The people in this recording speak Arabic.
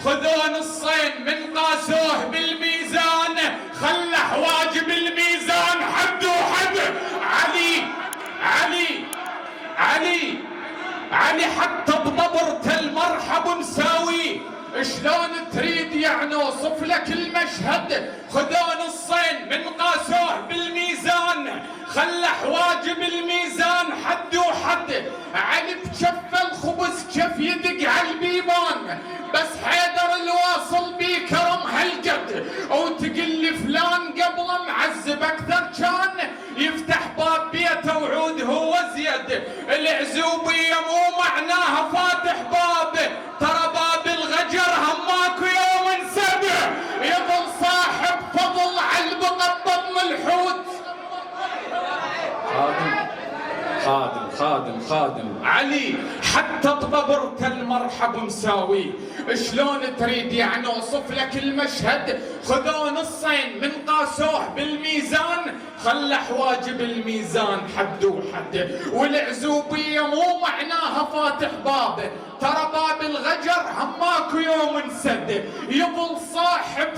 خذوا نصين من قاسوه بالميزان، خلح واجب الميزان حد وحد. علي علي علي علي حتى بطبرة المرحب مساوي. شلون تريد يعني اوصف لك المشهد؟ خذوا نصين من قاسوه بالميزان، خلح واجب الميزان حد وحد. علي بجف الخبز كيف يدق على البيبان، بس حيدر الواصل بيه كرم هالقد. وتقلي فلان قبله معذب اكثر كان، يفتح باب بيته وعود هو زيد. العزوبية مو معناها فاتح باب، ترى باب الغجر هماكو يوم انسد. يظل صاحب فضل على البقى بطن الحوت. خادم علي حتى بطبرة المرحب مساوي. شلون تريد يعني اوصف لك المشهد؟ خذوا نصين من قاسوه بالميزان، خلح واجب الميزان حد وحد. والعزوبية مو معناها فاتح باب، ترى باب الغجر هماكو يوم انسد. يظل صاحب